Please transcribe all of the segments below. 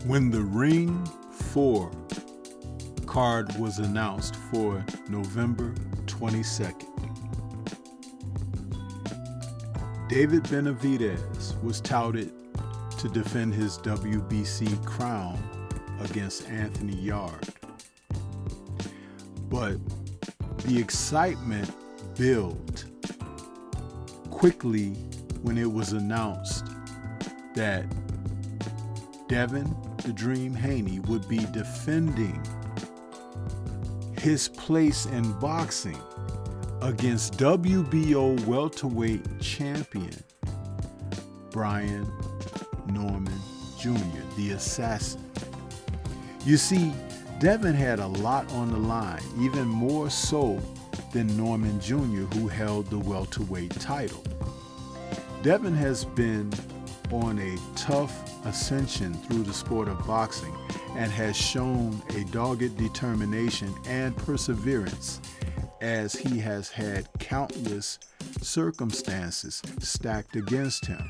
When the Ring 4 card was announced for November 22nd, David Benavidez was touted to defend his WBC crown against Anthony Yarde. But the excitement built quickly when it was announced that Devin the Dream Haney would be defending his place in boxing against WBO welterweight champion Brian Norman Jr., the assassin. You see, Devin had a lot on the line, even more so than Norman Jr., who held the welterweight title. Devin has been on a tough ascension through the sport of boxing and has shown a dogged determination and perseverance as he has had countless circumstances stacked against him.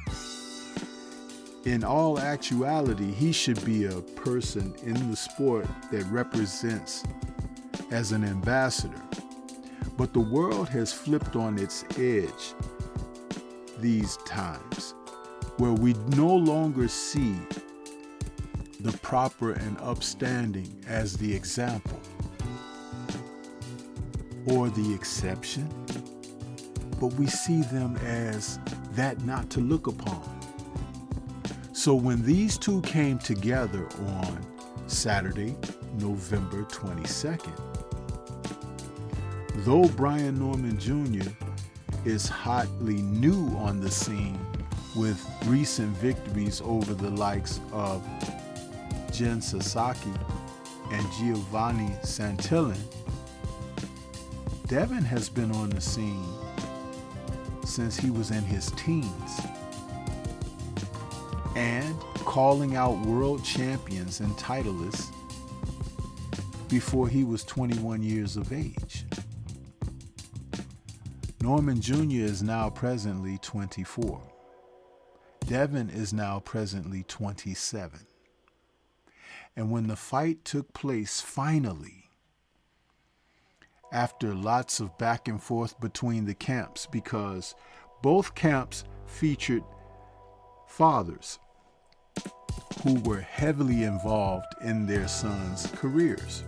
In all actuality, he should be a person in the sport that represents as an ambassador. But the world has flipped on its edge these times, where we no longer see the proper and upstanding as the example or the exception, but we see them as that not to look upon. So when these two came together on Saturday, November 22nd, though Brian Norman Jr. is hotly new on the scene with recent victories over the likes of Jen Sasaki and Giovanni Santillan, Devin has been on the scene since he was in his teens and calling out world champions and titleists before he was 21 years of age. Norman Jr. is now presently 24. Devin is now presently 27. And when the fight took place finally, after lots of back and forth between the camps, because both camps featured fathers who were heavily involved in their sons' careers.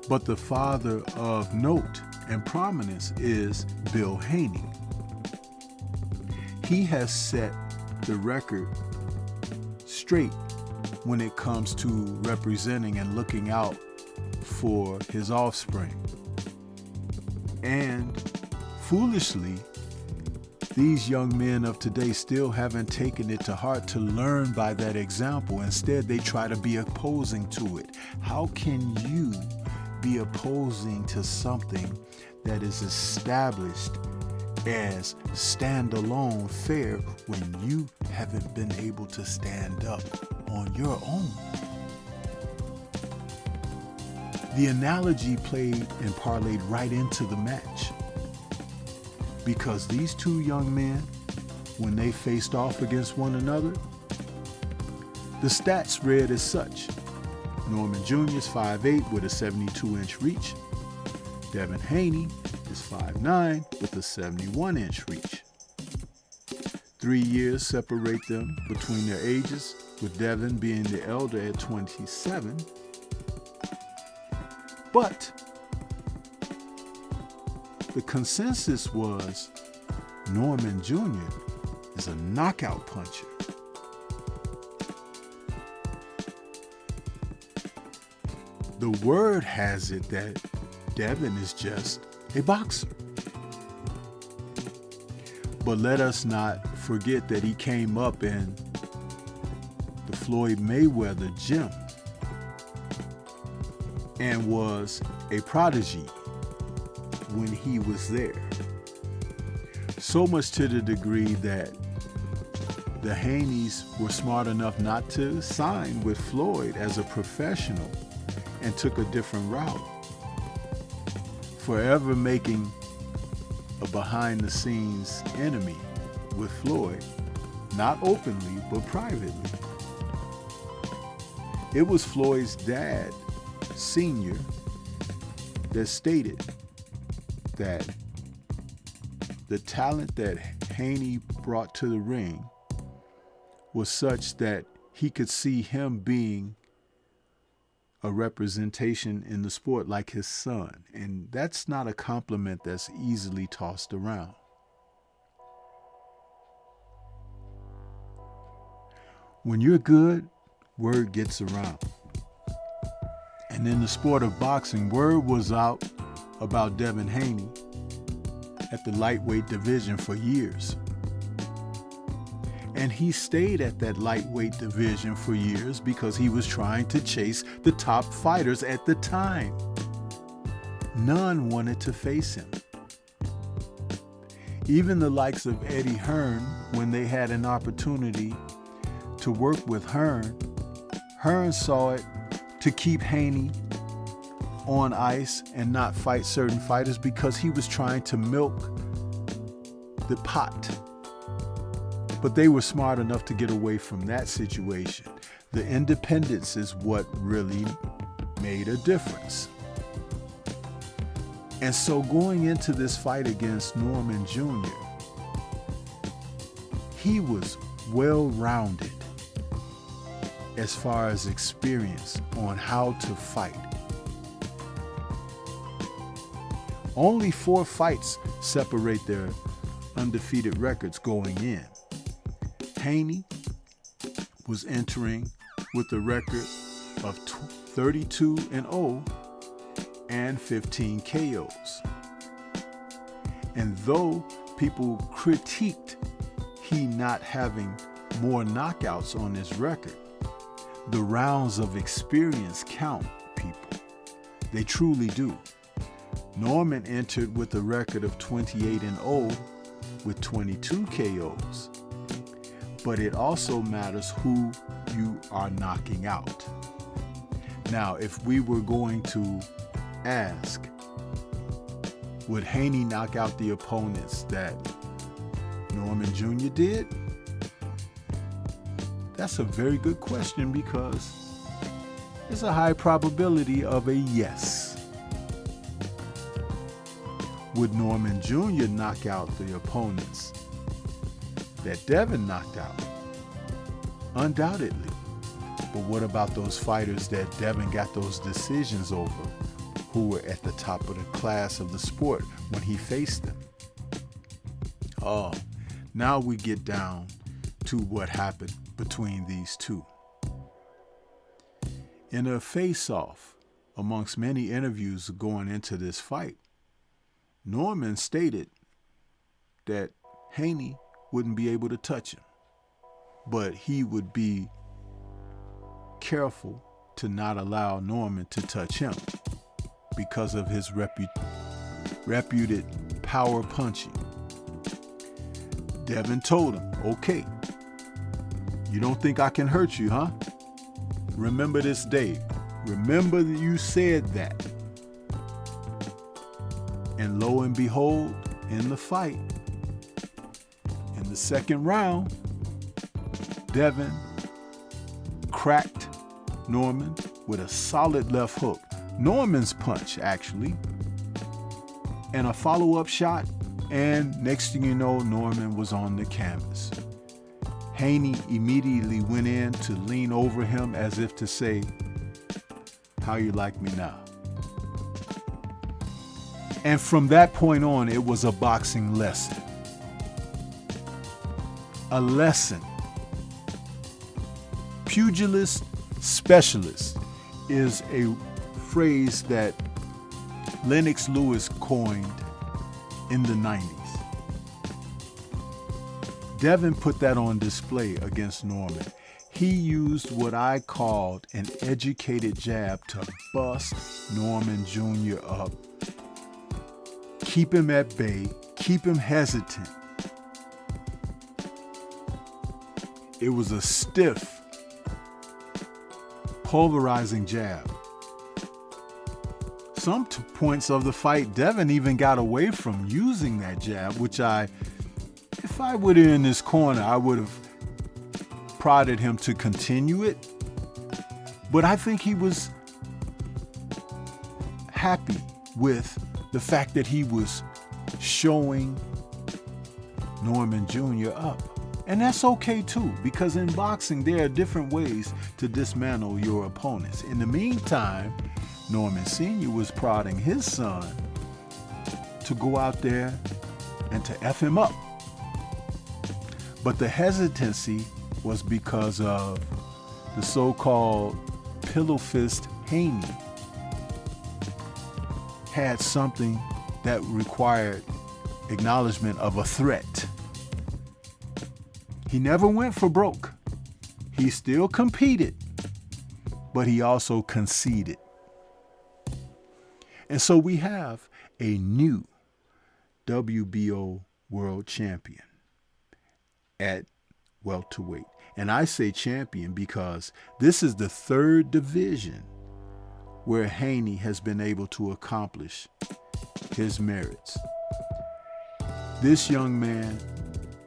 But the father of note and prominence is Bill Haney. He has set the record straight when it comes to representing and looking out for his offspring. And foolishly, these young men of today still haven't taken it to heart to learn by that example. Instead, they try to be opposing to it. How can you be opposing to something that is established as standalone fair when you haven't been able to stand up on your own? The analogy played and parlayed right into the match, because these two young men, when they faced off against one another, the stats read as such. Norman Jr. is 5'8" with a 72-inch reach. Devin Haney is 5'9" with a 71-inch reach. 3 years separate them between their ages, with Devin being the elder at 27. But the consensus was Norman Jr. is a knockout puncher. The word has it that Devin is just a boxer. But let us not forget that he came up in the Floyd Mayweather gym and was a prodigy when he was there. So much to the degree that the Haneys were smart enough not to sign with Floyd as a professional and took a different route, forever making a behind-the-scenes enemy with Floyd, not openly but privately. It was Floyd's dad, Sr., that stated that the talent that Haney brought to the ring was such that he could see him being a representation in the sport like his son. And that's not a compliment that's easily tossed around. When you're good, word gets around. And in the sport of boxing, word was out about Devin Haney at the lightweight division for years. And he stayed at that lightweight division for years because he was trying to chase the top fighters at the time. None wanted to face him. Even the likes of Eddie Hearn, when they had an opportunity to work with Hearn saw it to keep Haney on ice and not fight certain fighters because he was trying to milk the pot. But they were smart enough to get away from that situation. The independence is what really made a difference. And so going into this fight against Norman Jr., he was well-rounded as far as experience on how to fight. Only 4 fights separate their undefeated records going in. Haney was entering with a record of 32-0 and 15 KOs. And though people critiqued he not having more knockouts on his record, the rounds of experience count, people. They truly do. Norman entered with a record of 28-0 with 22 KOs. But it also matters who you are knocking out. Now, if we were going to ask, would Haney knock out the opponents that Norman Jr. did? That's a very good question because there's a high probability of a yes. Would Norman Jr. knock out the opponents that Devin knocked out? Undoubtedly. But what about those fighters that Devin got those decisions over, who were at the top of the class of the sport when he faced them? Oh, now we get down to what happened between these two. In a face-off, amongst many interviews going into this fight, Norman stated that Haney wouldn't be able to touch him, but he would be careful to not allow Norman to touch him because of his reputed power punching. Devin told him, okay, you don't think I can hurt you, huh? Remember this day. Remember that you said that. And lo and behold, in the fight, in the second round, Devin cracked Norman with a solid left hook. Norman's punch, actually. And a follow-up shot, and next thing you know, Norman was on the canvas. Haney immediately went in to lean over him as if to say, how you like me now? And from that point on, it was a boxing lesson. A lesson. Pugilist specialist is a phrase that Lennox Lewis coined in the 90s. Devin put that on display against Norman. He used what I called an educated jab to bust Norman Jr. up, keep him at bay, keep him hesitant. It was a stiff, pulverizing jab. Some points of the fight, Devin even got away from using that jab, which if I were in this corner, I would have prodded him to continue it. But I think he was happy with the fact that he was showing Norman Jr. up. And that's okay too, because in boxing there are different ways to dismantle your opponents. In the meantime, Norman Sr. was prodding his son to go out there and to F him up. But the hesitancy was because of the so-called pillow fist Haney had something that required acknowledgement of a threat. He never went for broke. He still competed, but he also conceded. And so we have a new WBO world champion at welterweight. And I say champion because this is the third division where Haney has been able to accomplish his merits. This young man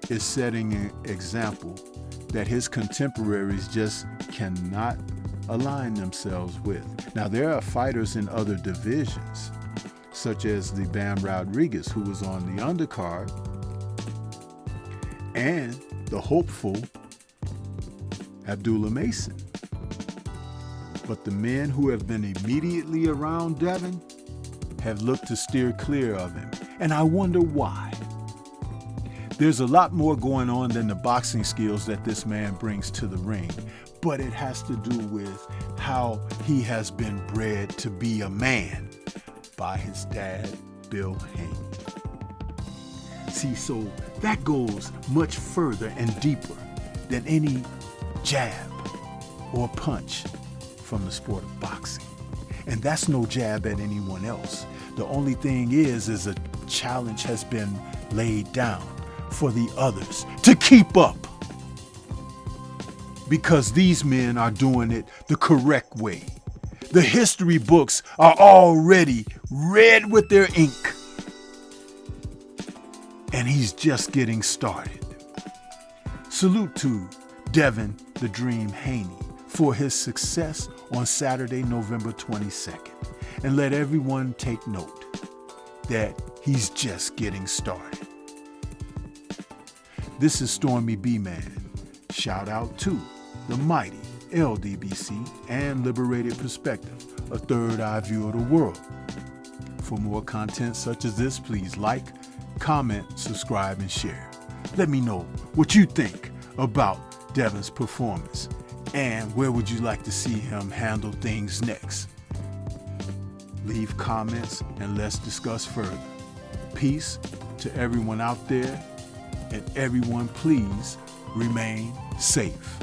is setting an example that his contemporaries just cannot align themselves with. Now, there are fighters in other divisions, such as the Bam Rodriguez, who was on the undercard, and the hopeful Abdullah Mason. But the men who have been immediately around Devin have looked to steer clear of him. And I wonder why. There's a lot more going on than the boxing skills that this man brings to the ring, but it has to do with how he has been bred to be a man by his dad, Bill Haney. See, so that goes much further and deeper than any jab or punch from the sport of boxing. And that's no jab at anyone else. The only thing is a challenge has been laid down for the others to keep up, because these men are doing it the correct way. The history books are already red with their ink, and he's just getting started. Salute to Devin the Dream Haney for his success on Saturday, November 22nd. And let everyone take note that he's just getting started. This is Stormy B-Man. Shout out to the mighty LDBC and Liberated Perspective, a third eye view of the world. For more content such as this, please like, comment, subscribe, and share. Let me know what you think about Devin's performance and where would you like to see him handle things next. Leave comments and let's discuss further. Peace to everyone out there, and everyone please remain safe.